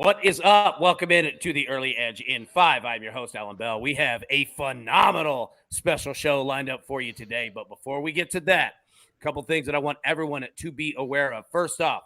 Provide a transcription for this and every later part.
What is up? Welcome in to the Early Edge in 5. I'm your host, Allan Bell. We have a phenomenal special show lined up for you today. But before we get to that, a couple things that I want everyone to be aware of. First off,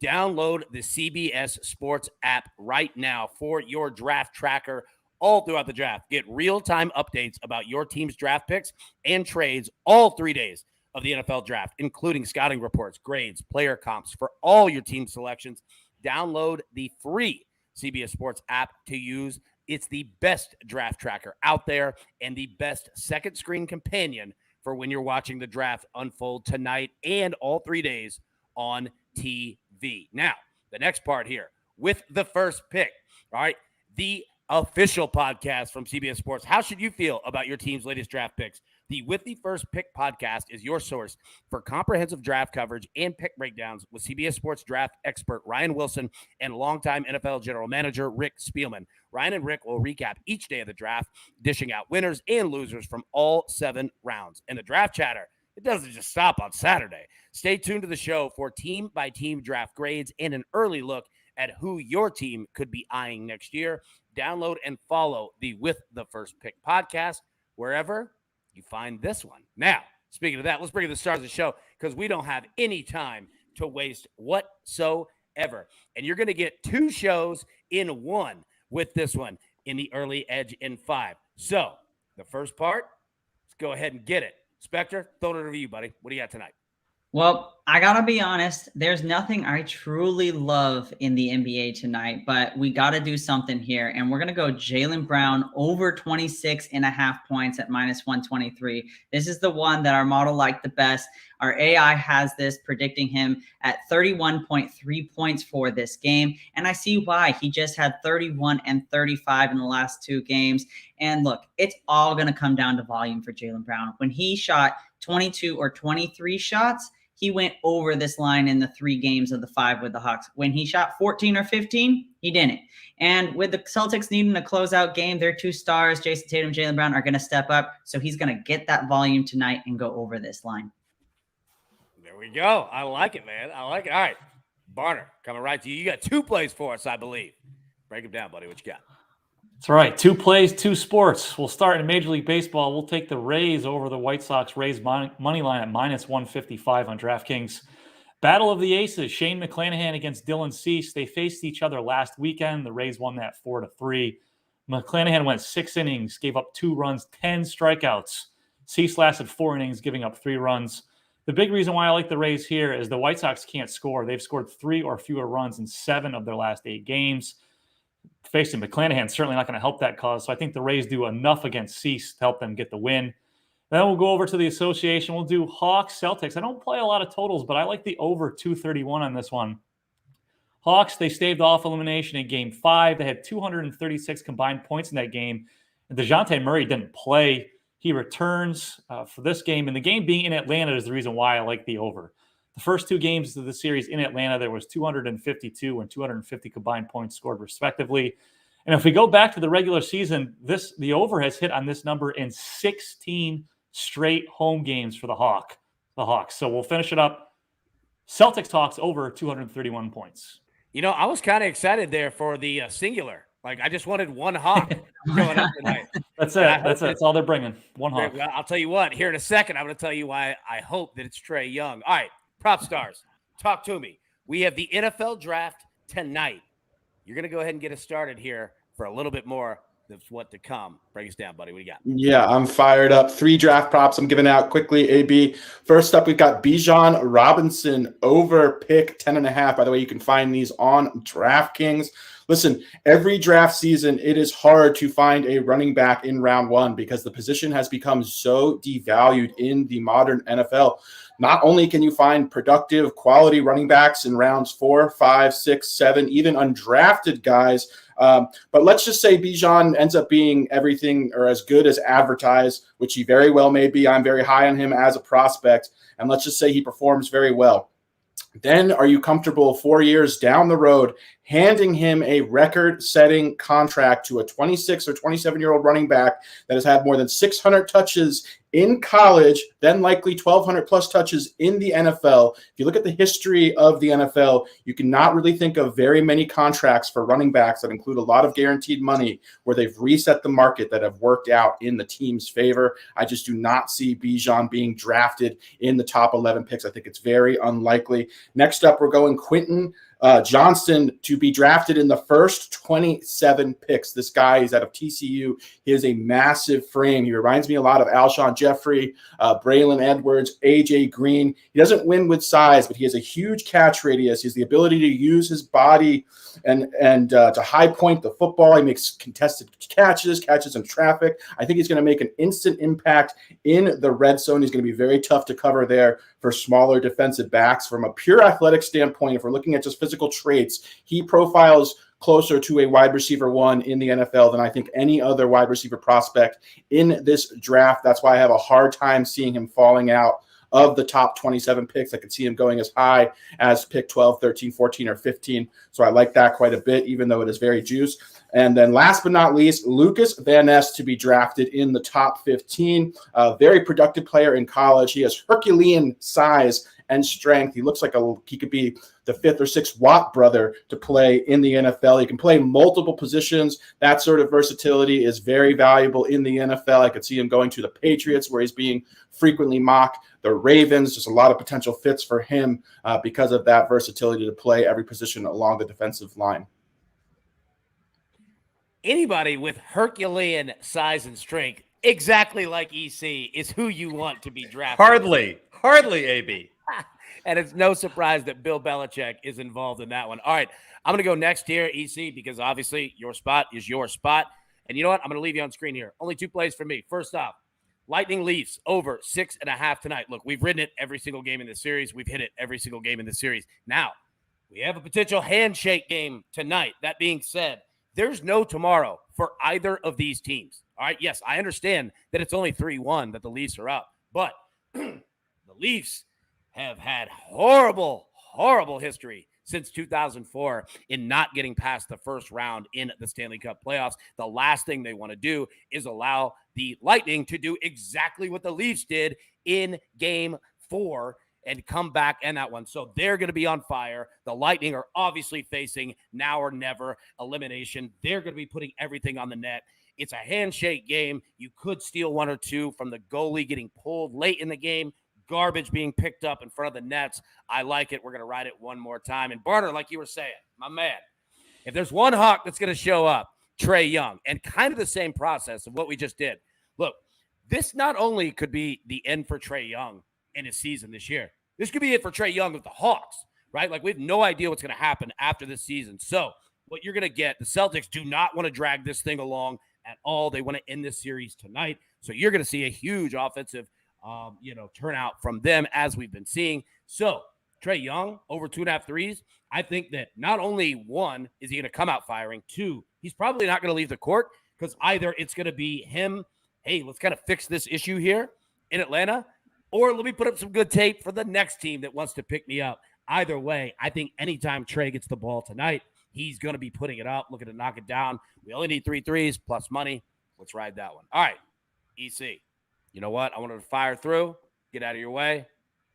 download the CBS Sports app right now for your draft tracker all throughout the draft. Get real-time updates about your team's draft picks and trades all 3 days of the NFL draft, including scouting reports, grades, player comps for all your team selections. Download the free CBS Sports app to use. It's the best draft tracker out there and the best second screen companion for when you're watching the draft unfold tonight and all 3 days on TV. Now, the next part here with the first pick, all right, the official podcast from CBS Sports. How should you feel about your team's latest draft picks? The With the First Pick podcast is your source for comprehensive draft coverage and pick breakdowns with CBS Sports draft expert Ryan Wilson and longtime NFL general manager Rick Spielman. Ryan and Rick will recap each day of the draft, dishing out winners and losers from all 7 rounds. And the draft chatter, it doesn't just stop on Saturday. Stay tuned to the show for team-by-team draft grades and an early look at who your team could be eyeing next year. Download and follow the With the First Pick podcast wherever you find this one. Now, speaking of that, let's bring in the stars of the show because we don't have any time to waste whatsoever. And you're going to get 2 shows in one with this one in the Early Edge in 5. So, the first part, let's go ahead and get it. Spector, throw it over to you, buddy. What do you got tonight? Well, I got to be honest, there's nothing I truly love in the NBA tonight, but we got to do something here. And we're going to go Jaylen Brown over 26.5 points at -123. This is the one that our model liked the best. Our AI has this predicting him at 31.3 points for this game. And I see why. He just had 31 and 35 in the last 2 games. And look, it's all going to come down to volume for Jaylen Brown. When he shot 22 or 23 shots, he went over this line in the 3 games of the 5 with the Hawks. When he shot 14 or 15, he didn't. And with the Celtics needing a closeout game, their 2 stars, Jason Tatum, Jaylen Brown, are going to step up. So he's going to get that volume tonight and go over this line. There we go. I like it, man. I like it. All right. Barner, coming right to you. You got 2 plays for us, I believe. Break them down, buddy. What you got? That's right. 2 plays, 2 sports. We'll start in Major League Baseball. We'll take the Rays over the White Sox. Rays money line at -155 on DraftKings. Battle of the Aces. Shane McClanahan against Dylan Cease. They faced each other last weekend. The Rays won that 4-3. McClanahan went 6 innings, gave up 2 runs, 10 strikeouts. Cease lasted 4 innings, giving up 3 runs. The big reason why I like the Rays here is the White Sox can't score. They've scored 3 or fewer runs in 7 of their last 8 games. Facing McClanahan certainly not going to help that cause. So I think the Rays do enough against Cease to help them get the win. Then we'll go over to the association. We'll do Hawks, Celtics. I don't play a lot of totals, but I like the over 231 on this one. Hawks, they staved off elimination in Game 5. They had 236 combined points in that game. And DeJounte Murray didn't play. He returns for this game. And the game being in Atlanta is the reason why I like the over. The first 2 games of the series in Atlanta, there was 252 and 250 combined points scored respectively. And if we go back to the regular season, the over has hit on this number in 16 straight home games for the Hawks. So we'll finish it up. Celtics Hawks over 231 points. You know, I was kind of excited there for the singular. Like, I just wanted one Hawk going up tonight. That's it. That's all they're bringing. One Hawk. Well, I'll tell you what. Here in a second, I'm going to tell you why I hope that it's Trae Young. All right. Propstarz, talk to me. We have the NFL draft tonight. You're going to go ahead and get us started here for a little bit more of what to come. Break us down, buddy. What do you got? Yeah, I'm fired up. 3 draft props I'm giving out quickly, AB. First up, we've got Bijan Robinson over pick 10.5. By the way, you can find these on DraftKings. Listen, every draft season, it is hard to find a running back in round 1 because the position has become so devalued in the modern NFL. Not only can you find productive, quality running backs in rounds 4, 5, 6, 7, even undrafted guys. But let's just say Bijan ends up being everything or as good as advertised, which he very well may be. I'm very high on him as a prospect. And let's just say he performs very well. Then are you comfortable 4 years down the road handing him a record-setting contract to a 26 or 27-year-old running back that has had more than 600 touches in college, then likely 1,200 plus touches in the NFL. If you look at the history of the NFL, you cannot really think of very many contracts for running backs that include a lot of guaranteed money where they've reset the market that have worked out in the team's favor. I just do not see Bijan being drafted in the top 11 picks. I think it's very unlikely. Next up, we're going Quentin Johnston to be drafted in the first 27 picks. This guy is out of TCU. He has a massive frame. He reminds me a lot of Alshon Jeffrey, Braylon Edwards, AJ Green. He doesn't win with size, but he has a huge catch radius. He has the ability to use his body and to high point the football. He makes contested catches in traffic. I think he's going to make an instant impact in the red zone. He's going to be very tough to cover there for smaller defensive backs. From a pure athletic standpoint, if we're looking at just physical traits, he profiles closer to a wide receiver 1 in the NFL than I think any other wide receiver prospect in this draft. That's why I have a hard time seeing him falling out of the top 27 picks. I could see him going as high as pick 12, 13, 14, or 15. So I like that quite a bit, even though it is very juice. And then last but not least, Lucas Van Ness to be drafted in the top 15. A very productive player in college. He has Herculean size and strength. He looks like he could be the 5th or 6th Watt brother to play in the NFL. He can play multiple positions. That sort of versatility is very valuable in the NFL. I could see him going to the Patriots, where he's being frequently mocked. The Ravens, just a lot of potential fits for him because of that versatility to play every position along the defensive line. Anybody with Herculean size and strength, exactly like EC, is who you want to be drafted. Hardly, AB. And it's no surprise that Bill Belichick is involved in that one. All right, I'm going to go next here, EC, because obviously your spot is your spot. And you know what? I'm going to leave you on screen here. Only 2 plays for me. First off, Lightning Leafs over 6.5 tonight. Look, we've ridden it every single game in this series. We've hit it every single game in this series. Now, we have a potential handshake game tonight. That being said, there's no tomorrow for either of these teams. All right, yes, I understand that it's only 3-1 that the Leafs are up, but the Leafs have had horrible history since 2004 in not getting past the first round in the Stanley Cup playoffs. The last thing they want to do is allow the Lightning to do exactly what the Leafs did in Game 4 and come back in that one. So they're going to be on fire. The Lightning are obviously facing now or never elimination. They're going to be putting everything on the net. It's a handshake game. You could steal 1 or 2 from the goalie getting pulled late in the game, garbage being picked up in front of the nets. I like it. We're going to ride it one more time. And Barner, like you were saying, my man, if there's one Hawk that's going to show up, Trae Young, and kind of the same process of what we just did. Look, this not only could be the end for Trae Young in his season this year, this could be it for Trae Young with the Hawks, right? Like, we have no idea what's going to happen after this season. So what you're going to get, the Celtics do not want to drag this thing along at all. They want to end this series tonight. So you're going to see a huge offensive turnout from them, as we've been seeing. So Trae Young over 2.5 threes. I think that not only 1, is he going to come out firing, 2, he's probably not going to leave the court, because either it's going to be him, hey, let's kind of fix this issue here in Atlanta, or let me put up some good tape for the next team that wants to pick me up. Either way, I think anytime Trae gets the ball tonight, he's going to be putting it up, looking to knock it down. We only need 3 threes plus money. Let's ride that one. All right, EC. You know what? I wanted to fire through. Get out of your way.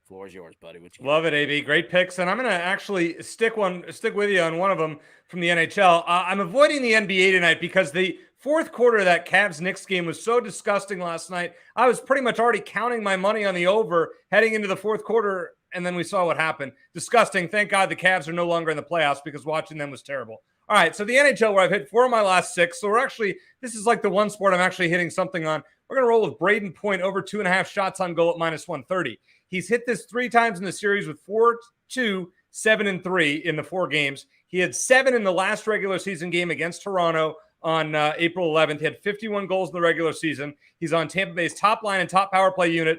Floor is yours, buddy. What you got? Love it, AB. Great picks. And I'm going to actually stick with you on one of them from the NHL. I'm avoiding the NBA tonight because the fourth quarter of that Cavs-Knicks game was so disgusting last night. I was pretty much already counting my money on the over heading into the fourth quarter, and then we saw what happened. Disgusting. Thank God the Cavs are no longer in the playoffs, because watching them was terrible. All right, so the NHL, where I've hit 4 of my last 6. So this is like the one sport I'm actually hitting something on. We're going to roll with Braden Point over 2.5 shots on goal at -130. He's hit this 3 times in the series with 4-2, 7 and 3 in the 4 games. He had 7 in the last regular season game against Toronto on April 11th. He had 51 goals in the regular season. He's on Tampa Bay's top line and top power play unit.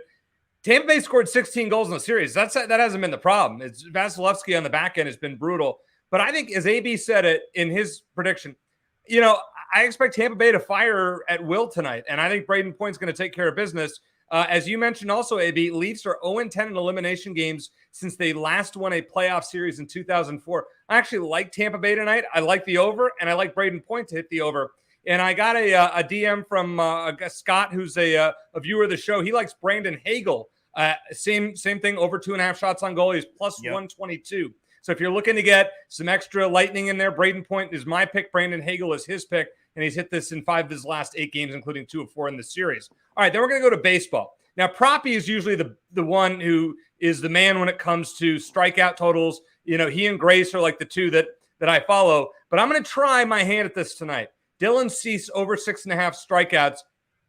Tampa Bay scored 16 goals in the series. That hasn't been the problem. It's Vasilevsky on the back end has been brutal. But I think, as AB said it in his prediction, I expect Tampa Bay to fire at will tonight. And I think Braden Point's going to take care of business. As you mentioned also, AB, Leafs are 0-10 in elimination games since they last won a playoff series in 2004. I actually like Tampa Bay tonight. I like the over, and I like Braden Point to hit the over. And I got a DM from Scott, who's a viewer of the show. He likes Brandon Hagel. Same thing, over 2.5 shots on goal. He's plus 122. So if you're looking to get some extra lightning in there, Braden Point is my pick. Brandon Hagel is his pick. And he's hit this in 5 of his last 8 games, including 2 of 4 in the series. All right, then we're going to go to baseball. Now, Proppy is usually the one who is the man when it comes to strikeout totals. You know, he and Grace are like the two that I follow. But I'm going to try my hand at this tonight. Dylan Cease over 6.5 strikeouts.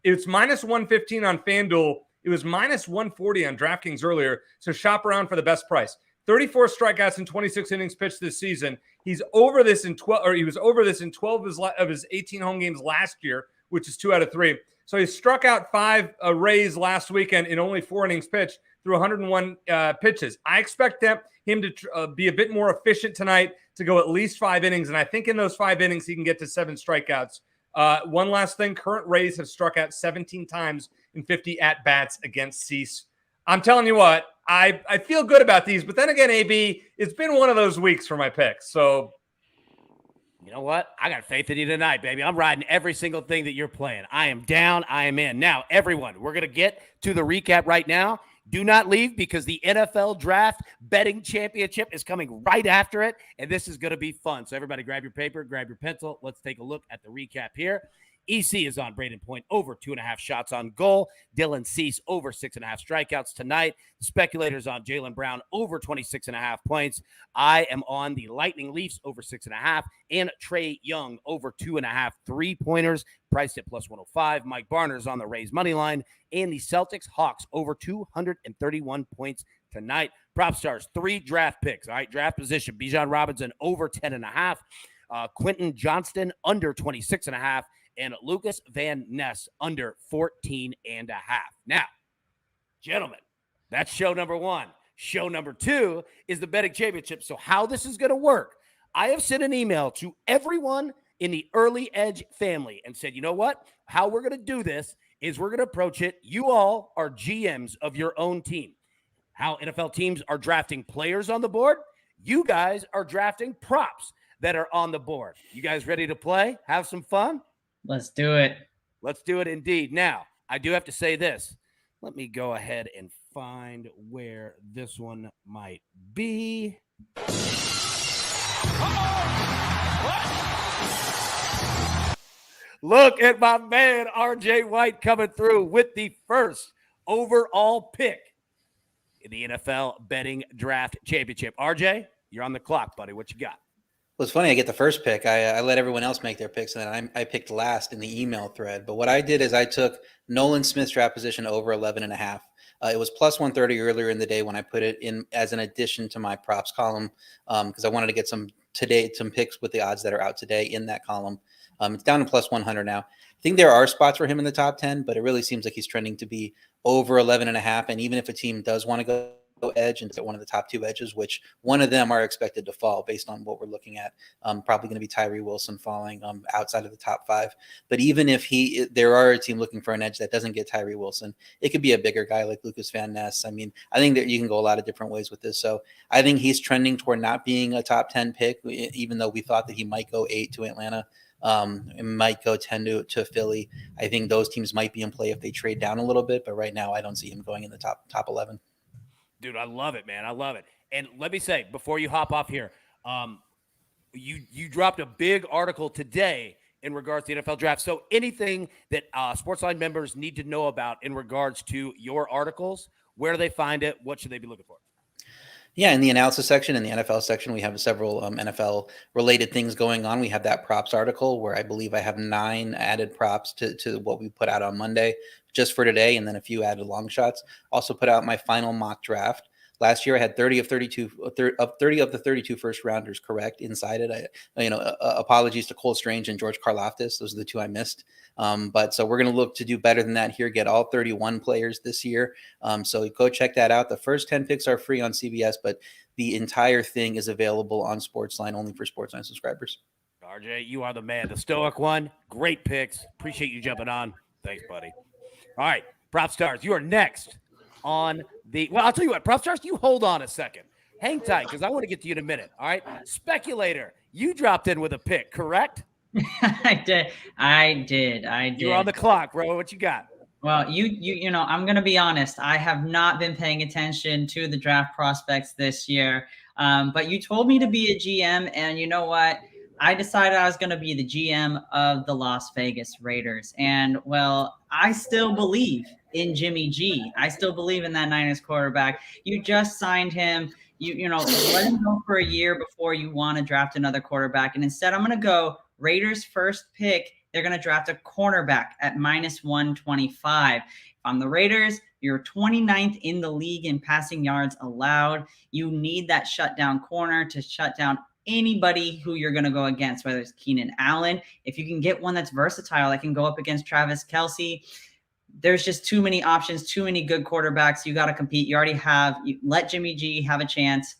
It's minus 115 on FanDuel. It was minus 140 on DraftKings earlier. So shop around for the best price. 34 strikeouts in 26 innings pitched this season. He's over this in 12, or he was over this in 12 of his 18 home games last year, which is 2 out of 3. So he struck out 5 Rays last weekend in only 4 innings pitched through 101 pitches. I expect him to be a bit more efficient tonight, to go at least 5 innings. And I think in those 5 innings, he can get to 7 strikeouts. One last thing, current Rays have struck out 17 times in 50 at-bats against Cease. I'm telling you what, I feel good about these. But then again, AB, it's been one of those weeks for my picks. So you know what? I got faith in you tonight, baby. I'm riding every single thing that you're playing. I am down. I am in. Now, everyone, we're going to get to the recap right now. Do not leave, because the NFL Draft Betting Championship is coming right after it, and this is going to be fun. So everybody grab your paper, grab your pencil. Let's take a look at the recap here. EC is on Braden Point over 2.5 shots on goal. Dylan Cease over 6.5 strikeouts tonight. The speculators on Jaylen Brown over 26.5 points. I am on the Lightning Leafs over 6.5 and Trae Young over 2.5 3-pointers, priced at plus 105. Mike Barner is on the Rays money line, and the Celtics Hawks over 231 points tonight. Propstarz 3 draft picks. All right, draft position: Bijan Robinson over 10.5, Quentin Johnston under 26.5. and Lucas Van Ness under 14.5. Now, gentlemen, that's show number 1. Show number 2 is the betting championship. So how this is going to work, I have sent an email to everyone in the Early Edge family and said, you know what? How we're going to do this is we're going to approach it. You all are GMs of your own team. How NFL teams are drafting players on the board, you guys are drafting props that are on the board. You guys ready to play? Have some fun? Let's do it. Let's do it indeed. Now, I do have to say this. Let me go ahead and find where this one might be. Look at my man, RJ White, coming through with the first overall pick in the NFL Betting Draft Championship. RJ, you're on the clock, buddy. What you got? Well, it's funny. I get the first pick. I let everyone else make their picks, and then I picked last in the email thread. But what I did is I took Nolan Smith's draft position over 11.5. It was plus 130 earlier in the day when I put it in as an addition to my props column, because I wanted to get some picks with the odds that are out today in that column. It's down to plus 100 now. I think there are spots for him in the top 10, but it really seems like he's trending to be over 11.5. And even if a team does want to go edge and one of the top 2 edges, which one of them are expected to fall based on what we're looking at, probably going to be Tyree Wilson falling outside of the top 5. But even if there are a team looking for an edge that doesn't get Tyree Wilson, it could be a bigger guy like Lucas Van Ness. I mean, I think that you can go a lot of different ways with this. So I think he's trending toward not being a top 10 pick, even though we thought that he might go 8 to Atlanta. It might go 10 to Philly. I think those teams might be in play if they trade down a little bit, but right now I don't see him going in the top 11. Dude, I love it, man. I love it. And let me say, before you hop off here, you dropped a big article today in regards to the NFL draft. So anything that SportsLine members need to know about in regards to your articles, where do they find it? What should they be looking for? Yeah, in the analysis section, in the NFL section, we have several NFL-related things going on. We have that props article where I believe I have 9 added props to what we put out on Monday just for today, and then a few added long shots. Also put out my final mock draft. Last year, I had 30 of the 32 first rounders correct inside it. Apologies to Cole Strange and George Karlaftis. Those are the 2 I missed. But so we're going to look to do better than that here, get all 31 players this year. So go check that out. The first 10 picks are free on CBS, but the entire thing is available on SportsLine only for SportsLine subscribers. RJ, you are the man. The stoic one. Great picks. Appreciate you jumping on. Thanks, buddy. All right, Propstarz, you are next on the – well, I'll tell you what, Propstarz, you hold on a second. Hang tight because I want to get to you in a minute, all right? Speculator, you dropped in with a pick, correct? I did. You're on the clock, bro. What you got? Well, you know, I'm gonna be honest. I have not been paying attention to the draft prospects this year. But you told me to be a GM, and you know what? I decided I was gonna be the GM of the Las Vegas Raiders. And well, I still believe in Jimmy G. I still believe in that Niners quarterback. You just signed him. You know, let him go for a year before you want to draft another quarterback. And instead, I'm gonna go Raiders first pick. They're going to draft a cornerback at -125. If I'm the Raiders, you're 29th in the league in passing yards allowed. You need that shutdown corner to shut down anybody who you're going to go against, whether it's Keenan Allen. If you can get one that's versatile, that can go up against Travis Kelce. There's just too many options, too many good quarterbacks. You got to compete. You let Jimmy G have a chance.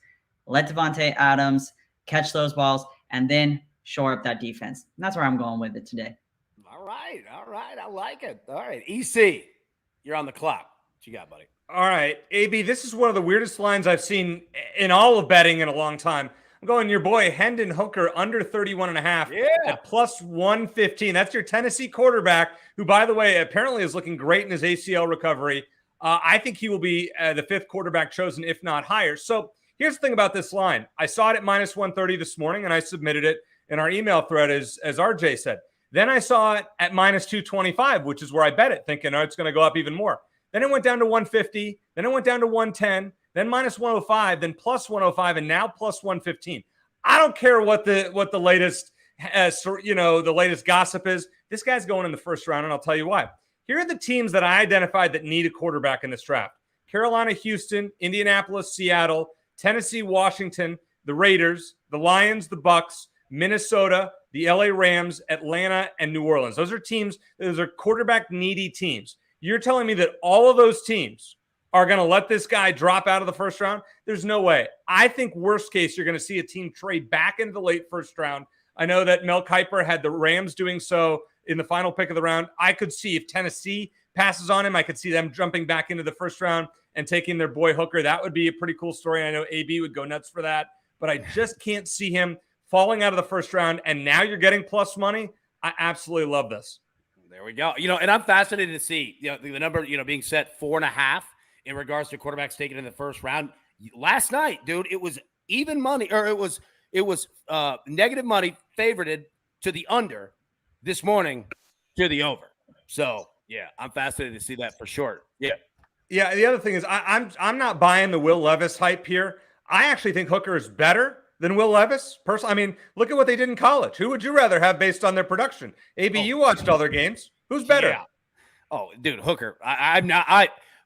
Let Devontae Adams catch those balls, and then shore up that defense. And that's where I'm going with it today. All right. I like it. All right. EC, you're on the clock. What you got, buddy? All right, AB, this is one of the weirdest lines I've seen in all of betting in a long time. I'm going your boy Hendon Hooker under 31.5 at +115. That's your Tennessee quarterback, who, by the way, apparently is looking great in his ACL recovery. I think he will be the fifth quarterback chosen, if not higher. So here's the thing about this line. I saw it at -130 this morning, and I submitted it in our email thread, as RJ said. Then I saw it at -225, which is where I bet it, thinking, oh, it's going to go up even more. Then it went down to 150. Then it went down to 110. Then -105. Then +105, and now +115. I don't care what the latest, the latest gossip is. This guy's going in the first round, and I'll tell you why. Here are the teams that I identified that need a quarterback in this draft: Carolina, Houston, Indianapolis, Seattle, Tennessee, Washington, the Raiders, the Lions, the Bucks, Minnesota, the LA Rams, Atlanta, and New Orleans. Those are quarterback needy teams. You're telling me that all of those teams are going to let this guy drop out of the first round? There's no way. I think worst case, you're going to see a team trade back into the late first round. I know that Mel Kiper had the Rams doing so in the final pick of the round. I could see if Tennessee passes on him, I could see them jumping back into the first round and taking their boy Hooker. That would be a pretty cool story. I know AB would go nuts for that, but I just can't see him falling out of the first round. And now you're getting plus money. I absolutely love this. There we go. And I'm fascinated to see the number, being set 4.5 in regards to quarterbacks taken in the first round. Last night, dude, it was even money, or it was negative money favored to the under. This morning to the over. So yeah, I'm fascinated to see that for sure. Yeah. The other thing is I'm not buying the Will Levis hype here. I actually think Hooker is better than Will Levis. Personally, I mean, look at what they did in college. Who would you rather have based on their production? AB, you watched all their games. Who's better? Yeah. Oh, dude, Hooker.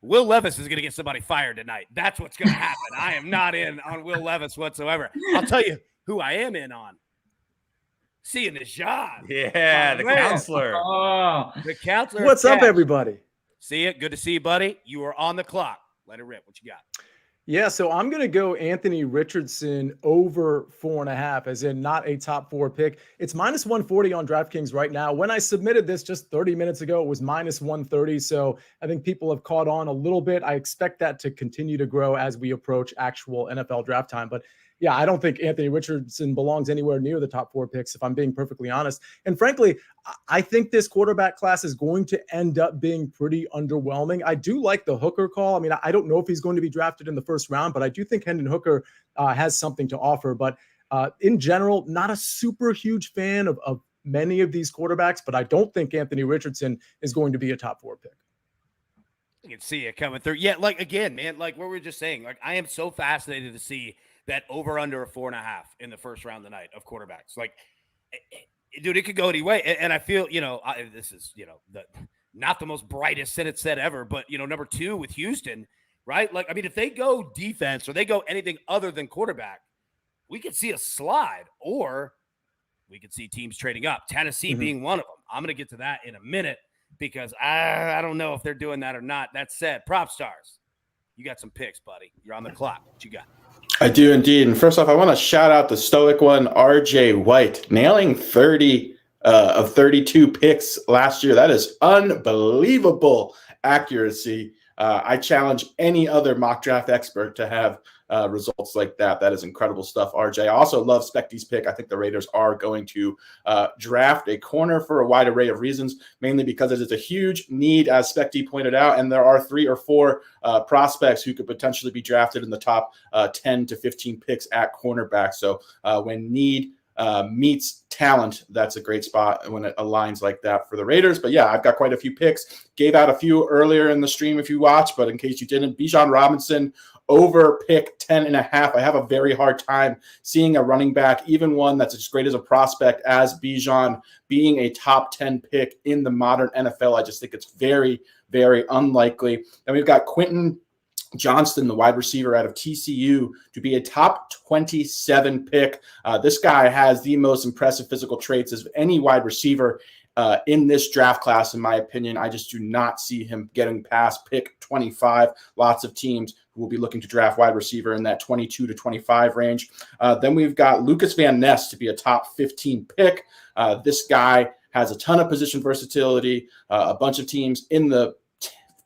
Will Levis is going to get somebody fired tonight. That's what's going to happen. I am not in on Will Levis whatsoever. I'll tell you who I am in on. Seeing the shot. Yeah, the counselor. Oh, the counselor. What's up, everybody? See it. Good to see you, buddy. You are on the clock. Let it rip. What you got? Yeah, so I'm going to go Anthony Richardson over 4.5, as in not a top 4 pick. It's -140 on DraftKings right now. When I submitted this just 30 minutes ago, it was -130. So I think people have caught on a little bit. I expect that to continue to grow as we approach actual NFL draft time. But yeah, I don't think Anthony Richardson belongs anywhere near the top 4 picks, if I'm being perfectly honest. And frankly, I think this quarterback class is going to end up being pretty underwhelming. I do like the Hooker call. I mean, I don't know if he's going to be drafted in the first round, but I do think Hendon Hooker has something to offer. But in general, not a super huge fan of many of these quarterbacks, but I don't think Anthony Richardson is going to be a top 4 pick. You can see it coming through. Yeah, like, again, man, like what we were just saying, like I am so fascinated to see that over under a 4.5 in the first round tonight of quarterbacks. Like, dude, it could go any way. And I feel, this is, not the most brightest sentence said ever, but, number 2 with Houston, right? Like, I mean, if they go defense or they go anything other than quarterback, we could see a slide, or we could see teams trading up, Tennessee being one of them. I'm going to get to that in a minute because I don't know if they're doing that or not. That said, Propstarz, you got some picks, buddy. You're on the clock. What you got? I do indeed. And first off, I want to shout out the stoic one, RJ White, nailing 30 of 32 picks last year. That is unbelievable accuracy. I challenge any other mock draft expert to have results like that. That is incredible stuff, RJ. I also love Specty's pick. I think the Raiders are going to draft a corner for a wide array of reasons, mainly because it is a huge need, as Specty pointed out, and there are 3 or 4 prospects who could potentially be drafted in the top 10 to 15 picks at cornerback. So when need meets talent, that's a great spot when it aligns like that for the Raiders. But yeah, I've got quite a few picks. Gave out a few earlier in the stream if you watched, but in case you didn't, Bijan Robinson over pick 10.5. I have a very hard time seeing a running back, even one that's as great as a prospect as Bijan, being a top 10 pick in the modern NFL. I just think it's very, very unlikely. And we've got Quentin Johnston, the wide receiver out of TCU, to be a top 27 pick. This guy has the most impressive physical traits of any wide receiver in this draft class, in my opinion. I just do not see him getting past pick 25. Lots of teams who will be looking to draft wide receiver in that 22 to 25 range. Then we've got Lucas Van Ness to be a top 15 pick. This guy has a ton of position versatility. A bunch of teams in the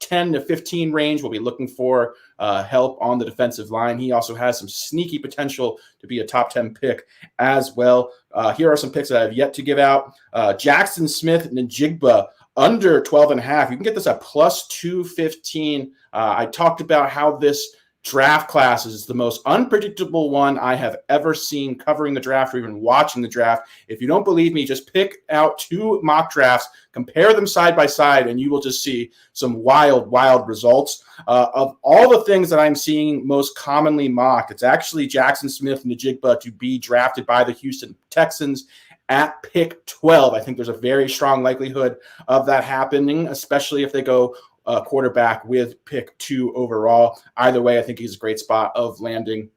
10 to 15 range will be looking for help on the defensive line. He also has some sneaky potential to be a top 10 pick as well. Here are some picks that I have yet to give out. Jackson Smith-Njigba under 12.5. You can get this at plus 215. I talked about how this draft class is the most unpredictable one I have ever seen covering the draft or even watching the draft. If you don't believe me, just pick out 2 mock drafts, compare them side by side, and you will just see some wild, wild results. Of all the things that I'm seeing most commonly mocked, it's actually Jackson Smith-Njigba to be drafted by the Houston Texans at pick 12. I think there's a very strong likelihood of that happening, especially if they go quarterback with pick 2 overall. Either way, I think he's a great spot of landing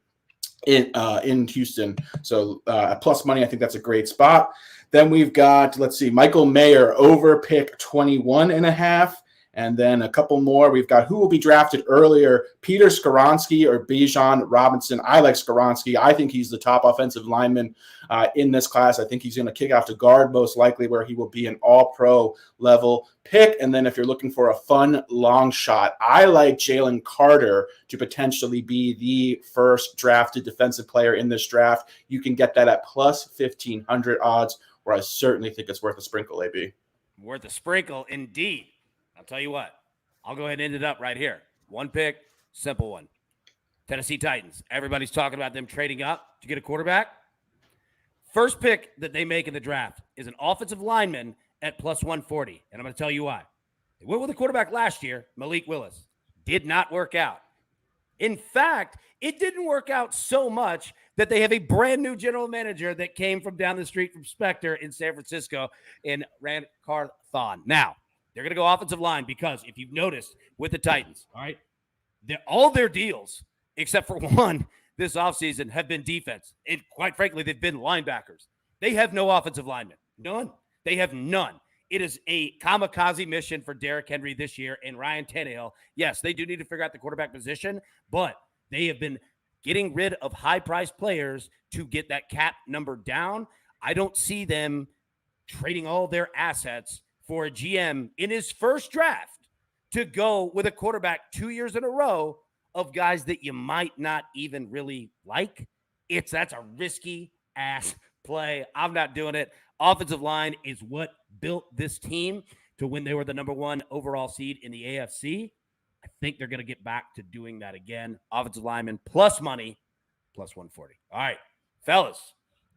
in Houston. So at plus money, I think that's a great spot. Then we've got, let's see, Michael Mayer over pick 21.5. And then a couple more. We've got who will be drafted earlier, Peter Skoronski or Bijan Robinson. I like Skoronski. I think he's the top offensive lineman in this class. I think he's going to kick out to guard most likely, where he will be an all-pro level pick. And then if you're looking for a fun long shot, I like Jalen Carter to potentially be the first drafted defensive player in this draft. You can get that at plus 1,500 odds, where I certainly think it's worth a sprinkle, AB. Worth a sprinkle, indeed. I'll tell you what, I'll go ahead and end it up right here. 1 pick, simple one. Tennessee Titans. Everybody's talking about them trading up to get a quarterback. First pick that they make in the draft is an offensive lineman at plus 140. And I'm going to tell you why. They went with a quarterback last year, Malik Willis. Did not work out. In fact, it didn't work out so much that they have a brand new general manager that came from down the street from Spector in San Francisco in Rand Carthon. Now, they're going to go offensive line because if you've noticed with the Titans, all right, all their deals, except for one this offseason, have been defense. And quite frankly, they've been linebackers. They have no offensive linemen. None. They have none. It is a kamikaze mission for Derrick Henry this year and Ryan Tannehill. Yes, they do need to figure out the quarterback position, but they have been getting rid of high-priced players to get that cap number down. I don't see them trading all their assets for a GM in his first draft to go with a quarterback 2 years in a row of guys that you might not even really like. That's a risky ass play. I'm not doing it. Offensive line is what built this team to when they were the number 1 overall seed in the AFC. I think they're going to get back to doing that again. Offensive lineman plus money, plus 140. All right, fellas,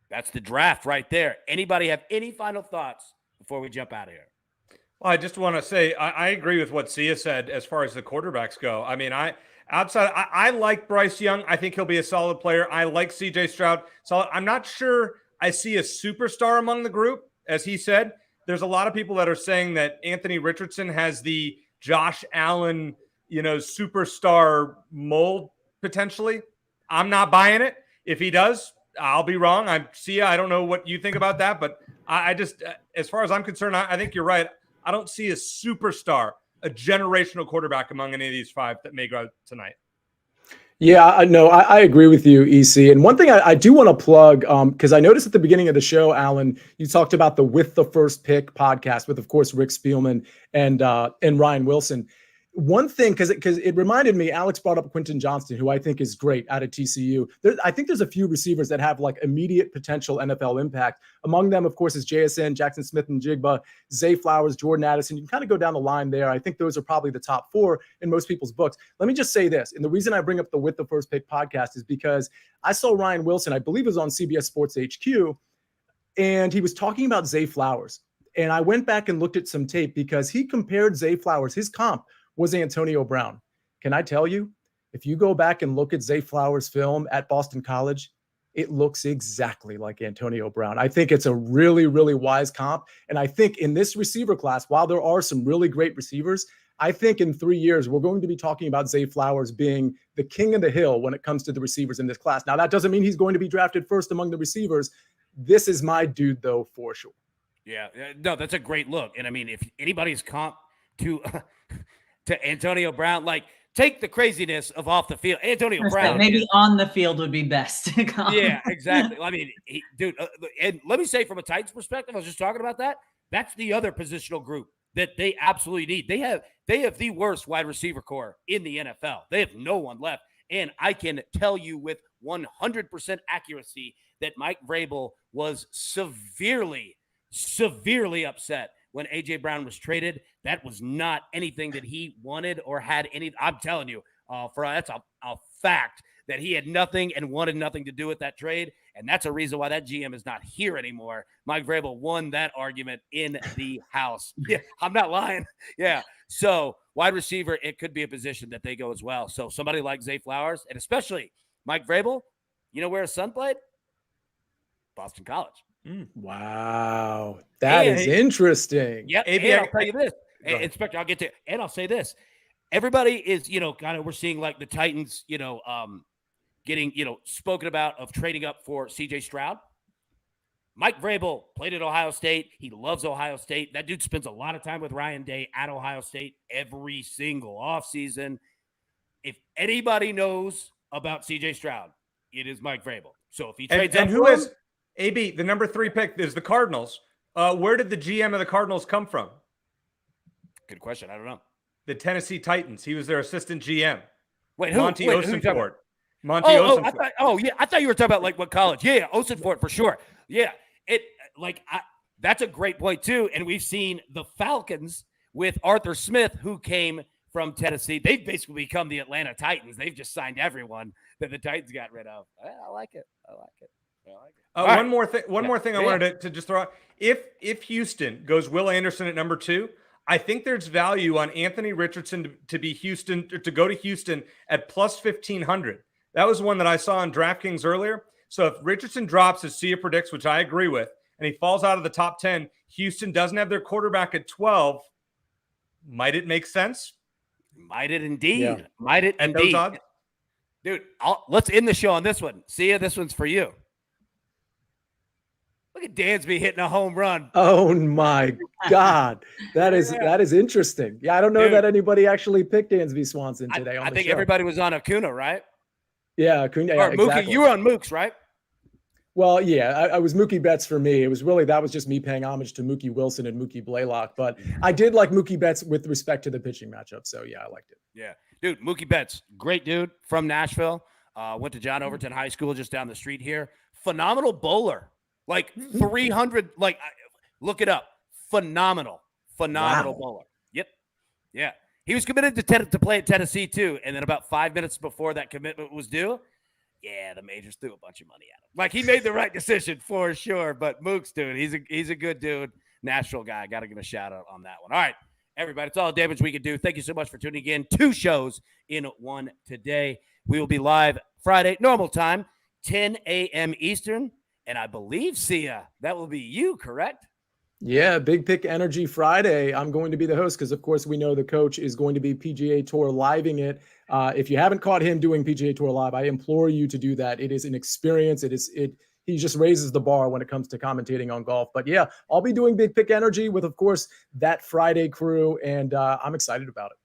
that's the draft right there. Anybody have any final thoughts before we jump out of here? Well, I just want to say I agree with what Sia said as far as the quarterbacks go. I mean, I like Bryce Young. I think he'll be a solid player. I like CJ Stroud. So I'm not sure I see a superstar among the group, as he said. There's a lot of people that are saying that Anthony Richardson has the Josh Allen, superstar mold potentially. I'm not buying it. If he does, I'll be wrong. I don't know what you think about that, but I just, as far as I'm concerned, I think you're right. I don't see a superstar, a generational quarterback among any of these 5 that may go tonight. Yeah, I agree with you, EC. And one thing I do want to plug, because I noticed at the beginning of the show, Allan, you talked about the With the First Pick podcast with, of course, Rick Spielman and Ryan Wilson. one thing, because it reminded me, Alex brought up Quentin Johnston, who I think is great out of TCU. I think there's a few receivers that have like immediate potential NFL impact. Among them, of course, is JSN, Jackson Smith and Jigba, Zay Flowers, Jordan Addison. You can kind of go down the line there. I think those are probably the top 4 in most people's books. Let me just say this. And the reason I bring up the With the First Pick podcast is because I saw Ryan Wilson, I believe it was on CBS Sports HQ, and he was talking about Zay Flowers. And I went back and looked at some tape because he compared Zay Flowers, his comp was Antonio Brown. Can I tell you, if you go back and look at Zay Flowers' film at Boston College, it looks exactly like Antonio Brown. I think it's a really, really wise comp. And I think in this receiver class, while there are some really great receivers, I think in 3 years, we're going to be talking about Zay Flowers being the king of the hill when it comes to the receivers in this class. Now, that doesn't mean he's going to be drafted first among the receivers. This is my dude, though, for sure. Yeah, no, that's a great look. And I mean, if anybody's comp to to Antonio Brown, like, take the craziness of off the field. Antonio Brown. Maybe on the field would be best. Yeah, exactly. I mean, dude, and let me say from a Titans perspective, I was just talking about that. That's the other positional group that they absolutely need. They have the worst wide receiver core in the NFL. They have no one left. And I can tell you with 100% accuracy that Mike Vrabel was severely upset when A.J. Brown was traded. That was not anything that he wanted or had any. I'm telling you, that's a fact that he had nothing and wanted nothing to do with that trade. And that's a reason why that GM is not here anymore. Mike Vrabel won that argument in the house. Yeah, I'm not lying. Yeah. So wide receiver, it could be a position that they go as well. So somebody like Zay Flowers, and especially Mike Vrabel, you know where his son played? Boston College. Wow. That is interesting. Yep. And I'll tell you this. Inspector, I'll get to it. And I'll say this. Everybody is, kind of, we're seeing like the Titans, getting, spoken about of trading up for CJ Stroud. Mike Vrabel played at Ohio State. He loves Ohio State. That dude spends a lot of time with Ryan Day at Ohio State every single offseason. If anybody knows about CJ Stroud, it is Mike Vrabel. So if he trades and up who for is AB, the number 3 pick is the Cardinals. Where did the GM of the Cardinals come from? Good question. I don't know. The Tennessee Titans. He was their assistant GM. Wait, who? Monty Osenfort. Monty Osenfort. I thought you were talking about like what college. Yeah, Osenfort for sure. Yeah, that's a great point too. And we've seen the Falcons with Arthur Smith, who came from Tennessee. They've basically become the Atlanta Titans. They've just signed everyone that the Titans got rid of. I like it. One more thing I wanted to just throw out. If Houston goes Will Anderson at number 2, I think there's value on Anthony Richardson to go to Houston at plus 1,500. That was one that I saw on DraftKings earlier. So if Richardson drops, as Sia predicts, which I agree with, and he falls out of the top 10, Houston doesn't have their quarterback at 12. Might it make sense? Might it indeed? Yeah. Might it at indeed? Those odds? Dude, let's end the show on this one. Sia, this one's for you. Look at Dansby hitting a home run. Oh my God. That is interesting. Yeah, I don't know that anybody actually picked Dansby Swanson today. I think everybody was on Acuna, right? Yeah, Acuna. Or Mookie, exactly. You were on Mooks, right? Well, yeah, I was Mookie Betts for me. It was really, that was just me paying homage to Mookie Wilson and Mookie Blaylock. But I did like Mookie Betts with respect to the pitching matchup. So yeah, I liked it. Yeah, dude, Mookie Betts, great dude from Nashville. Went to John Overton High School just down the street here. Phenomenal bowler. Like 300, look it up. Phenomenal bowler. Yep. Yeah. He was committed to play at Tennessee too. And then about 5 minutes before that commitment was due, the majors threw a bunch of money at him. Like, he made the right decision for sure. But Mooks, dude, he's a good dude. Nashville guy. Got to give him a shout out on that one. All right, everybody. It's all the damage we can do. Thank you so much for tuning in. 2 shows in one today. We will be live Friday, normal time, 10 a.m. Eastern. And I believe, Sia, that will be you, correct? Yeah, Big Pick Energy Friday. I'm going to be the host because, of course, we know the coach is going to be PGA Tour living it. If you haven't caught him doing PGA Tour Live, I implore you to do that. It is an experience. He just raises the bar when it comes to commentating on golf. But yeah, I'll be doing Big Pick Energy with, of course, that Friday crew, and I'm excited about it.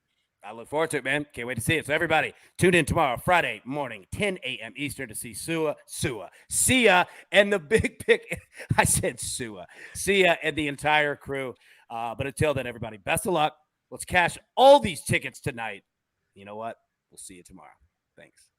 I look forward to it, man. Can't wait to see it. So everybody, tune in tomorrow, Friday morning, 10 a.m. Eastern to see Sia, and the Big Pick. I said Sia and the entire crew. But until then, everybody, best of luck. Let's cash all these tickets tonight. You know what? We'll see you tomorrow. Thanks.